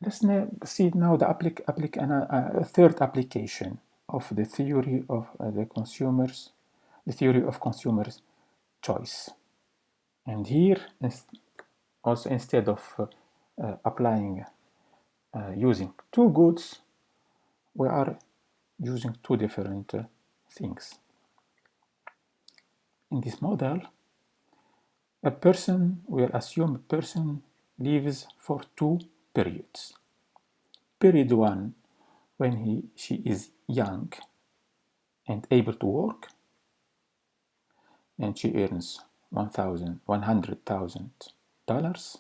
Let's now see now the third application of the theory of the theory of consumers' choice. And here, also instead of applying using two goods, we are using two different things. In this model, we'll assume a person lives for 2 periods. Period 1, when she is young and able to work, and she earns $100,000.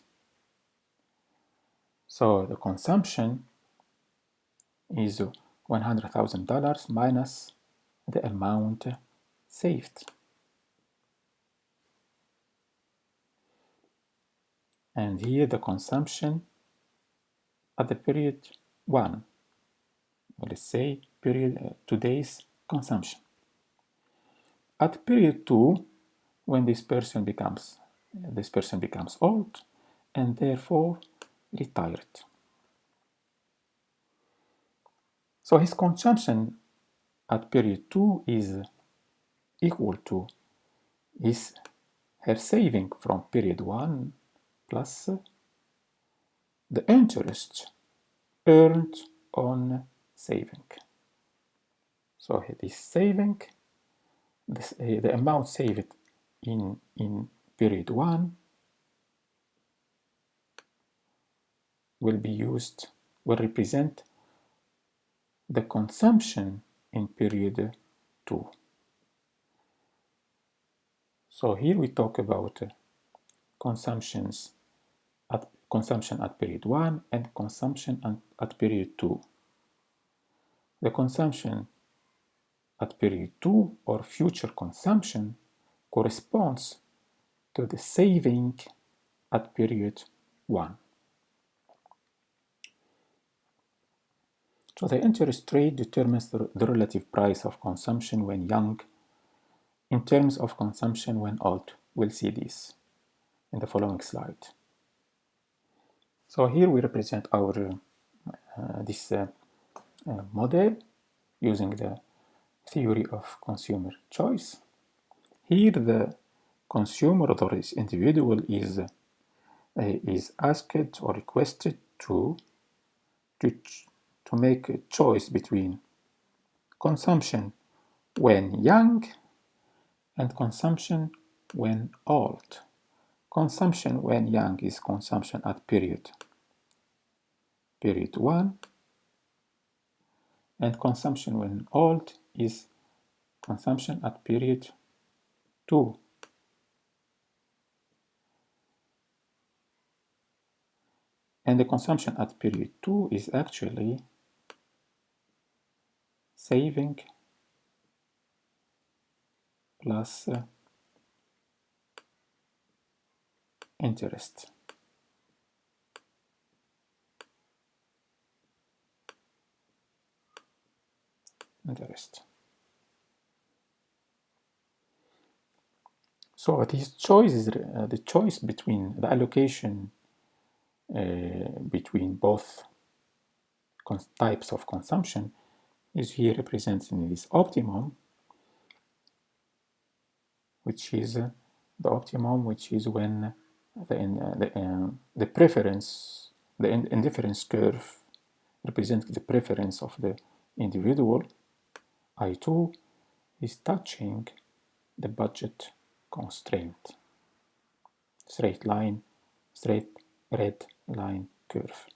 So the consumption is $100,000 minus the amount saved. And here the consumption at the period 1, let's say today's consumption. At period 2, when this person becomes old and therefore retired. So his consumption at period 2 is equal to her saving from period 1 plus the interest earned on saving. So this saving, the amount saved in period 1 will represent the consumption in period 2. So here we talk about consumption at period 1 and consumption at period 2. The consumption at period 2 or future consumption corresponds to the saving at period 1. So the interest rate determines the relative price of consumption when young in terms of consumption when old. We'll see this in the following slide. So here we represent our this model using the theory of consumer choice. Here the consumer or this individual is asked or requested to make a choice between consumption when young and consumption when old. Consumption when young is consumption at period 1, and consumption when old is consumption at period 2. And the consumption at period 2 is actually saving plus interest. So this choice is the choice between the allocation between both types of consumption is here represented in this optimum, which is the optimum, which is when the preference, the indifference curve represents the preference of the individual. I2 is touching the budget constraint. Straight red line curve.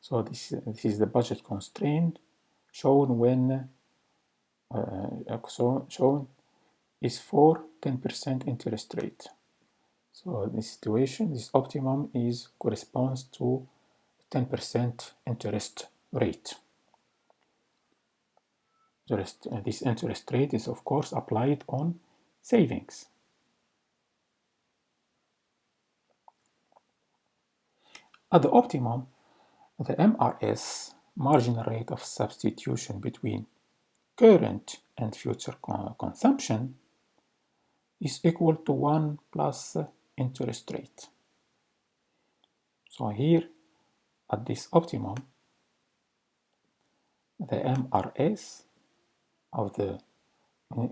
So this is the budget constraint shown when shown is for 10% interest rate. So this situation, this optimum corresponds to 10% interest rate. This interest rate is of course applied on savings. At the optimum, the MRS, marginal rate of substitution between current and future consumption, is equal to 1 plus interest rate. So here at this optimum, the MRS of the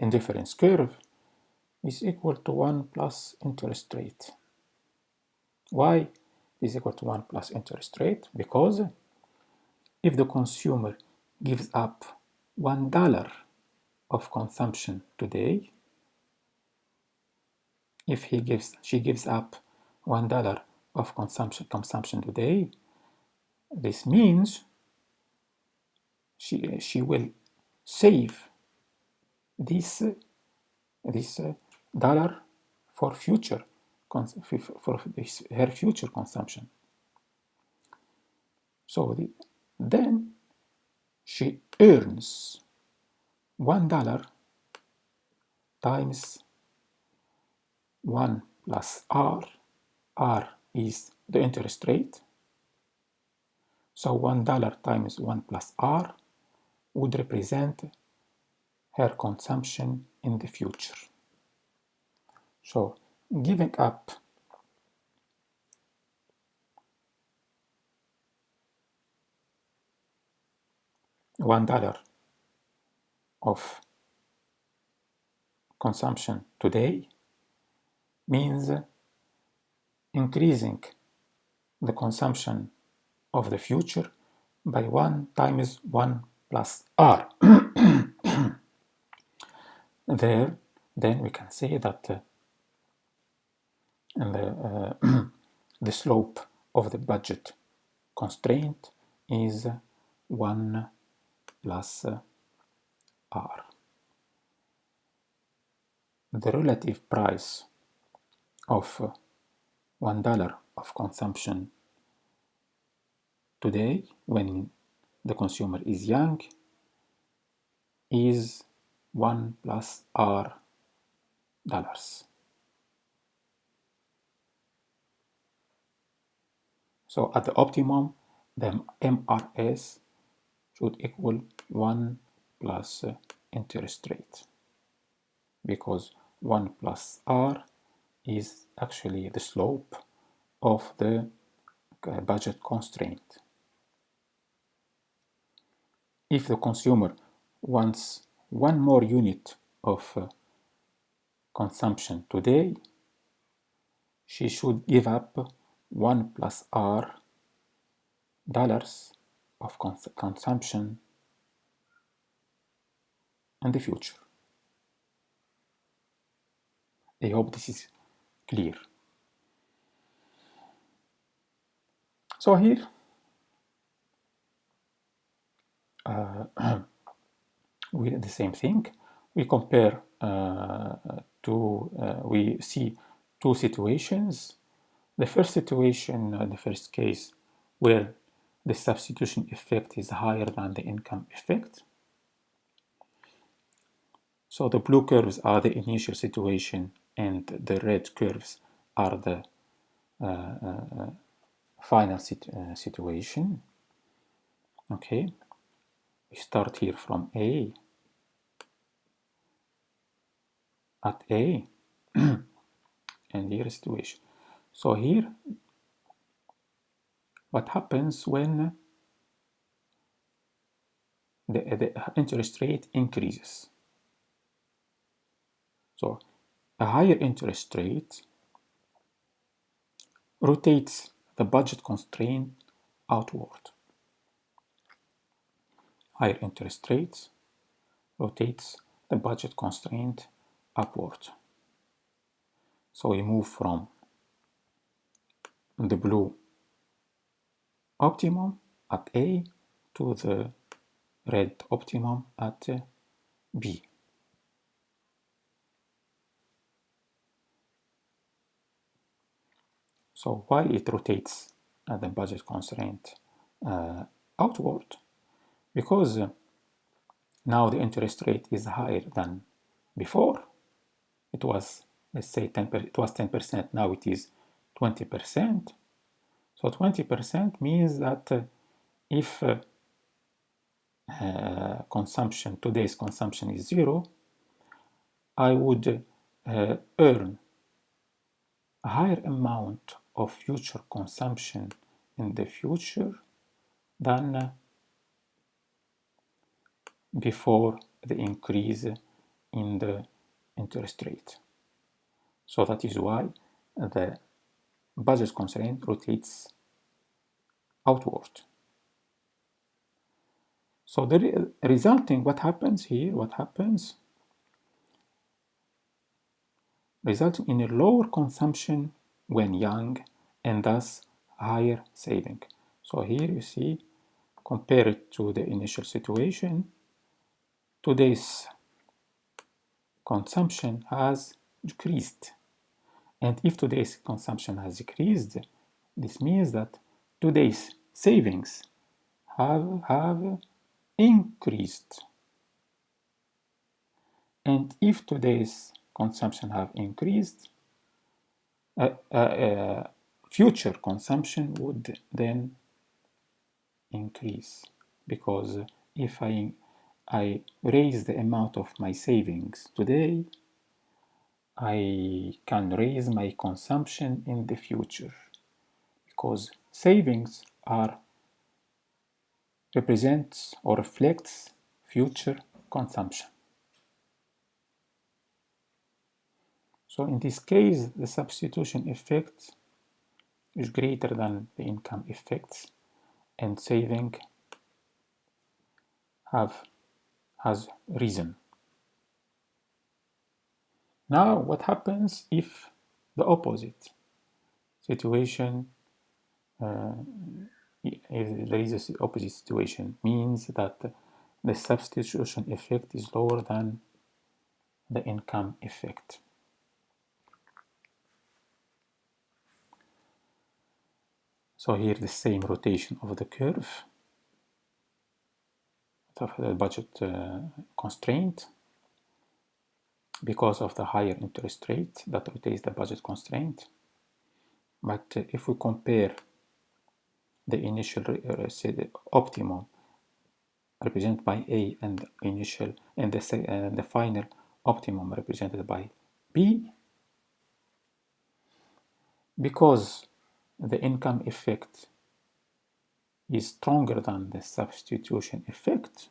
indifference curve is equal to 1 plus interest rate. Why it is equal to 1 plus interest rate? Because if the consumer gives up $1 of consumption today, if she gives up $1 of consumption today, this means she will save this dollar for future her future consumption. So then she earns $1 times 1 plus R. R is the interest rate. So $1 times 1 plus R would represent her consumption in the future. So giving up $1 of consumption today means increasing the consumption of the future by 1 times 1 plus R. There, then we can say that the slope of the budget constraint is 1 plus R. The relative price of $1 of consumption today, when the consumer is young, is 1 plus R dollars. So at the optimum, the MRS should equal 1 plus interest rate, because 1 plus R is actually the slope of the budget constraint. If the consumer wants one more unit of consumption today, she should give up 1 plus R dollars of consumption in the future. I hope this is clear. So here we do the same thing. We compare we see two situations. The first situation, the first case, where the substitution effect is higher than the income effect. So the blue curves are the initial situation and the red curves are the final situation. Okay, we start here from A, at A, and here is situation. So here, what happens when the interest rate increases? So a higher interest rate rotates the budget constraint outward. Higher interest rates rotates the budget constraint upward. So we move from the blue optimum at A to the red optimum at B. So why it rotates the budget constraint outward? Because now the interest rate is higher than before. It was, let's say, 10%. It was 10%. Now it is 20%. So 20% means that if today's consumption is 0, I would earn a higher amount of future consumption in the future than before the increase in the interest rate. So that is why the budget constraint rotates outward. So the resulting, what happens here, resulting in a lower consumption when young and thus higher saving. So here you see, compared to the initial situation, today's consumption has decreased. And if today's consumption has decreased, this means that today's savings have increased. And if today's consumption have increased, future consumption would then increase, because if I raise the amount of my savings today, I can raise my consumption in the future, because savings represents or reflects future consumption. So in this case, the substitution effect is greater than the income effects, and saving has risen. Now, what happens if the opposite situation, if there is an opposite situation, means that the substitution effect is lower than the income effect? So here the same rotation of the curve of the budget constraint. Because of the higher interest rate, that rotates the budget constraint. But if we compare the initial say the optimum represented by A and the initial and the final optimum represented by B, because the income effect is stronger than the substitution effect,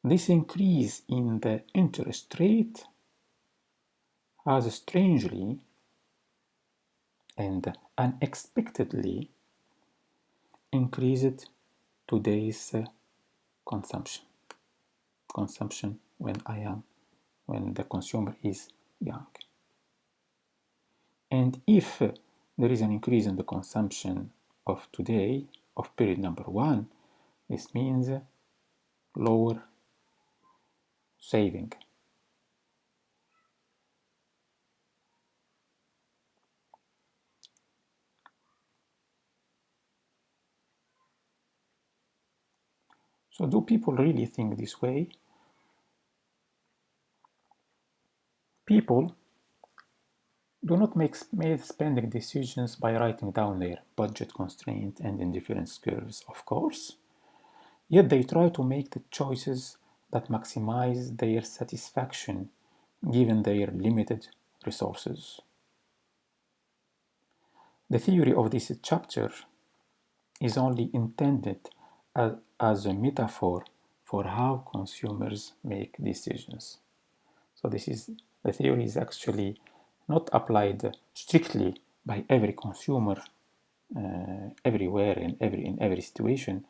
this increase in the interest rate has strangely and unexpectedly increased today's consumption when the consumer is young. And if there is an increase in the consumption of today, of period number 1, this means lower saving. So do people really think this way? People do not make spending decisions by writing down their budget constraint and indifference curves, of course. Yet they try to make the choices that maximize their satisfaction given their limited resources. The theory of this chapter is only intended as a metaphor for how consumers make decisions. So the theory is actually not applied strictly by every consumer everywhere in every situation,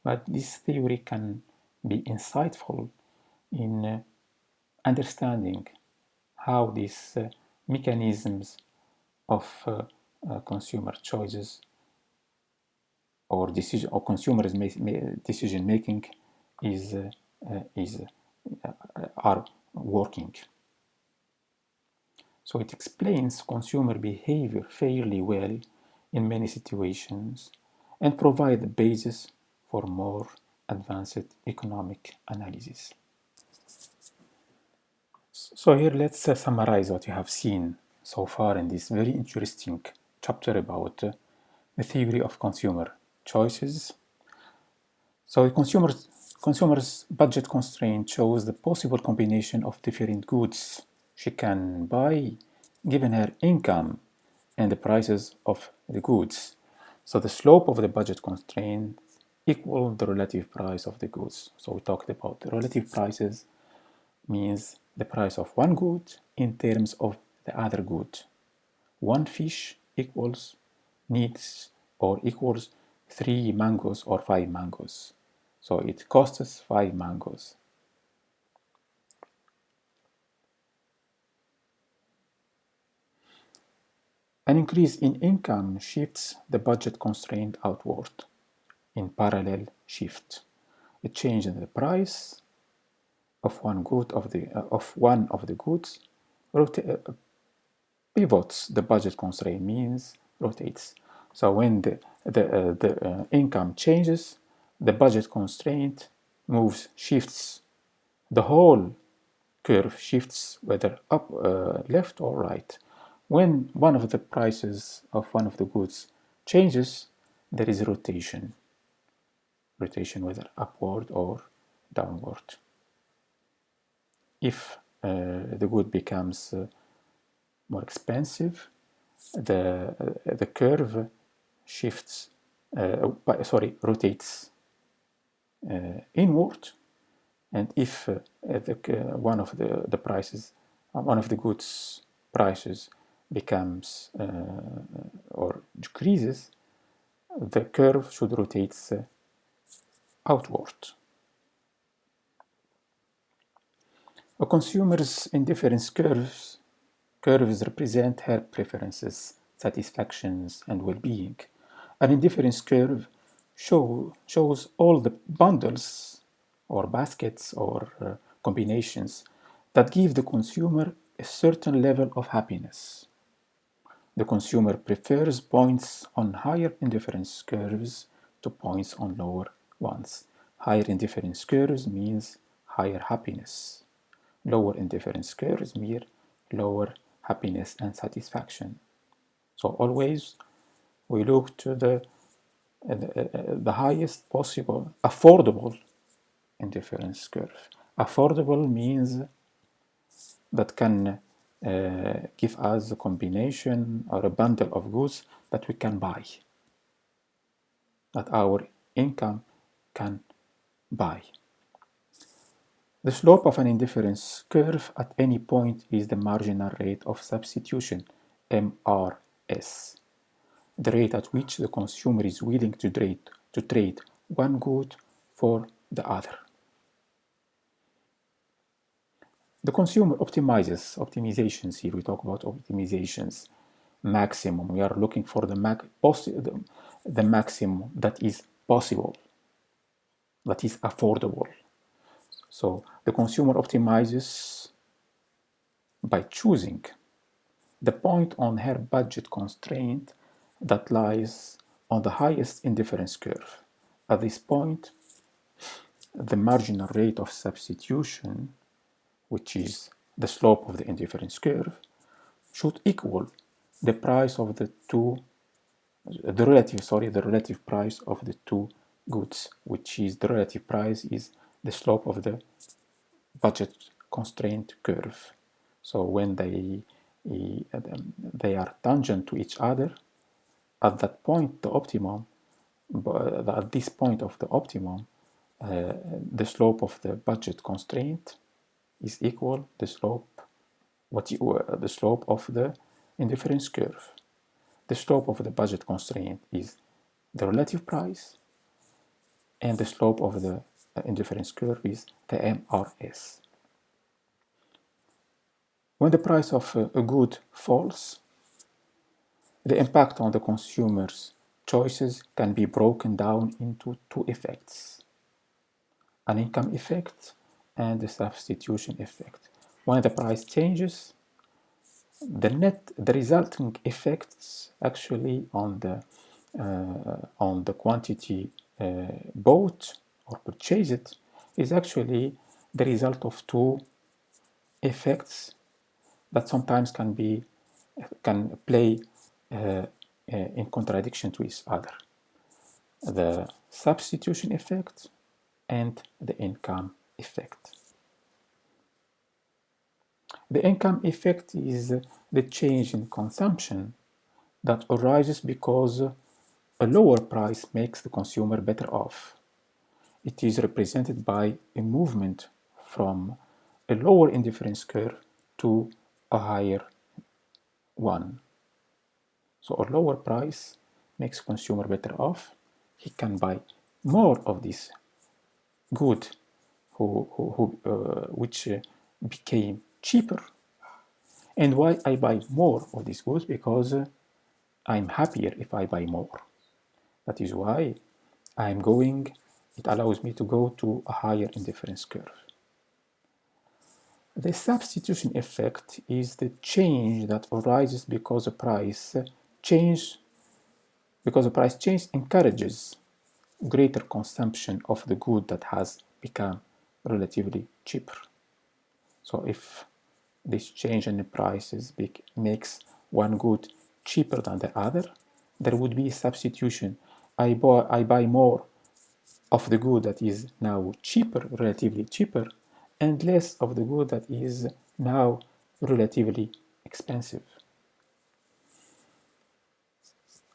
but this theory can be insightful in understanding how these mechanisms of consumer choices or consumers decision making are working. So it explains consumer behavior fairly well in many situations and provide the basis for more advanced economic analysis. So here let's summarize what you have seen so far in this very interesting chapter about the theory of consumer choices. So the consumer's budget constraint shows the possible combination of different goods she can buy given her income and the prices of the goods. So the slope of the budget constraint equal the relative price of the goods. So we talked about the relative prices means the price of one good in terms of the other good. One fish equals needs or equals 3 mangoes or 5 mangoes. So it costs 5 mangoes. An increase in income shifts the budget constraint outward in parallel shift. A change in the price of one of the goods pivots the budget constraint, means rotates. So when the income changes, the budget constraint shifts. The whole curve shifts, whether up, left or right. When one of the prices of one of the goods changes, there is rotation whether upward or downward. If the good becomes more expensive, the curve shifts, rotates inward, and if one of the prices, one of the goods prices becomes or decreases, the curve should rotate outward. A consumer's indifference curves represent her preferences, satisfactions, and well-being. An indifference curve shows all the bundles or baskets or combinations that give the consumer a certain level of happiness. The consumer prefers points on higher indifference curves to points on lower ones. Higher indifference curves means higher happiness. Lower indifference curves mean lower happiness and satisfaction. So always we look to the highest possible affordable indifference curve. Affordable means that can give us a combination or a bundle of goods that we can buy, that our income can buy. The slope of an indifference curve at any point is the marginal rate of substitution, MRS, the rate at which the consumer is willing to trade one good for the other. The consumer optimizations here. We talk about optimizations. Maximum. We are looking for the maximum that is possible, that is affordable. So the consumer optimizes by choosing the point on her budget constraint that lies on the highest indifference curve. At this point, the marginal rate of substitution, which is the slope of the indifference curve, should equal the price of the relative price of the two goods, which is the relative price is the slope of the budget constraint curve. So when they are tangent to each other, at that point, at this point of the optimum, the slope of the budget constraint is equal the slope of the indifference curve. The slope of the budget constraint is the relative price, and the slope of the indifference curve is the MRS. When the price of a good falls, the impact on the consumer's choices can be broken down into two effects: an income effect and a substitution effect. When the price changes, the resulting effects actually on the quantity bought or purchased is actually the result of two effects that sometimes can play in contradiction to each other: the substitution effect and the income effect. The income effect is the change in consumption that arises because a lower price makes the consumer better off. It is represented by a movement from a lower indifference curve to a higher one. So a lower price makes consumer better off. He can buy more of this good which became cheaper. And why I buy more of this goods? Because I'm happier if I buy more. That is why it allows me to go to a higher indifference curve. The substitution effect is the change that arises because the price change encourages greater consumption of the good that has become relatively cheaper. So if this change in the prices makes one good cheaper than the other, there would be a substitution. I buy more of the good that is now cheaper, relatively cheaper, and less of the good that is now relatively expensive.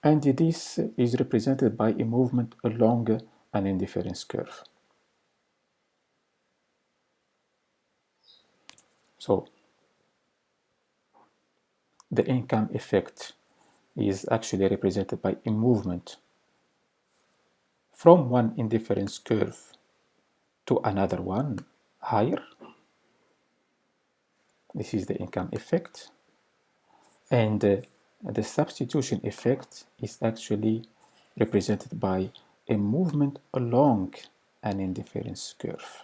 And this is represented by a movement along an indifference curve. So the income effect is actually represented by a movement from one indifference curve to another one higher. This is the income effect. And the substitution effect is actually represented by a movement along an indifference curve.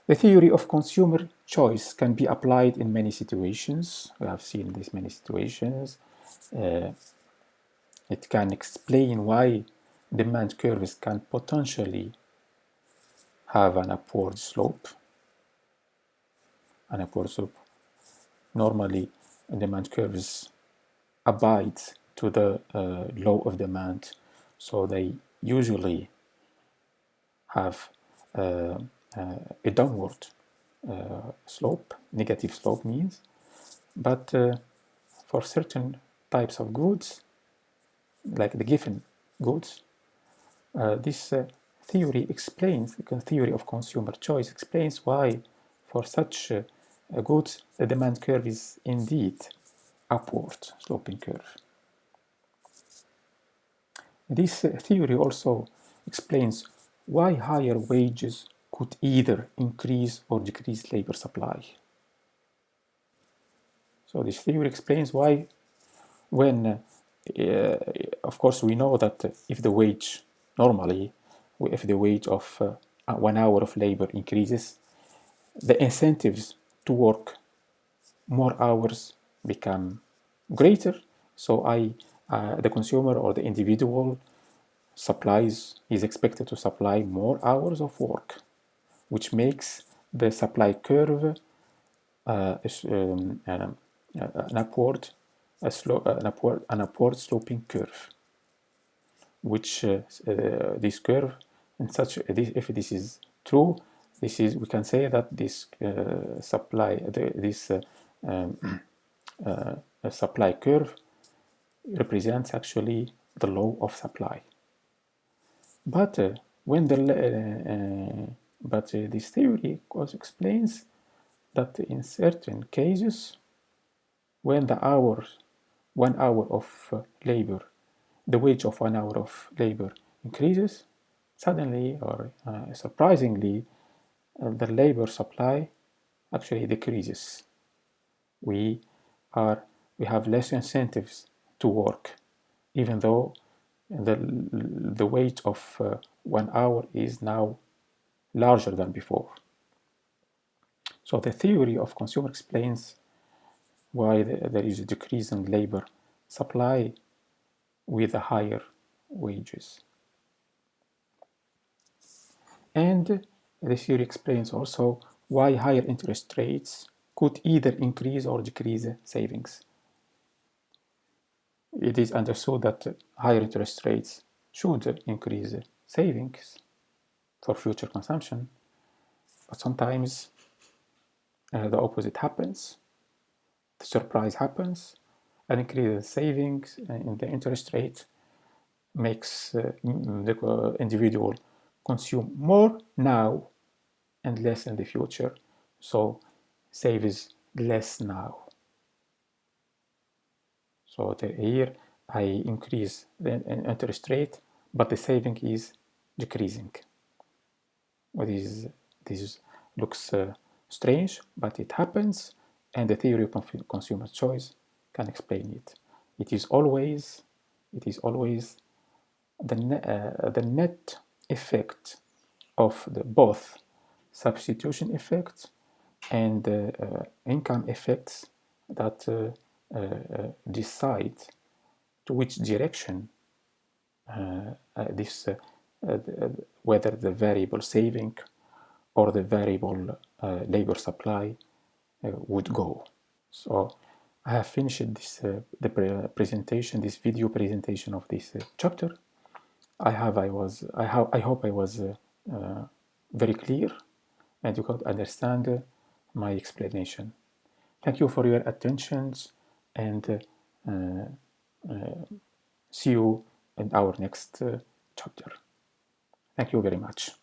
The theory of consumer choice can be applied in many situations. We have seen this many situations. It can explain why demand curves can potentially have an upward slope. Normally, demand curves abide to the law of demand, so they usually have a downward slope, negative slope means, but for certain types of goods, like the given goods, this theory explains, the theory of consumer choice explains why for such goods the demand curve is indeed upward sloping curve. This theory also explains why higher wages could either increase or decrease labor supply. So this theory explains why when, of course, we know that if the wage of 1 hour of labor increases, the incentives to work more hours become greater. So the consumer or the individual is expected to supply more hours of work, which makes the supply curve an upward sloping curve, which this curve, if this is true, we can say that this supply curve represents actually the law of supply. But this theory also explains that in certain cases, when the 1 hour of labor, the wage of 1 hour of labor increases, suddenly or surprisingly, the labor supply actually decreases. We have less incentives to work, even though the wage of 1 hour is now larger than before. So the theory of consumer explains why there is a decrease in labor supply with the higher wages. And the theory explains also why higher interest rates could either increase or decrease savings. It is understood that higher interest rates should increase savings for future consumption, but sometimes the opposite happens. The surprise happens. An increase in savings in the interest rate makes the individual consume more now and less in the future, so saves less now. So here I increase the interest rate, but the saving is decreasing. This looks strange, but it happens, and the theory of consumer choice can explain it. It is always the net effect of the both substitution effect and income effects that decide to which direction whether the variable saving or the variable labor supply would go. So I have finished this presentation, this video presentation of this chapter. I hope I was very clear and you could understand my explanation. Thank you for your attention, and see you in our next chapter. Thank you very much.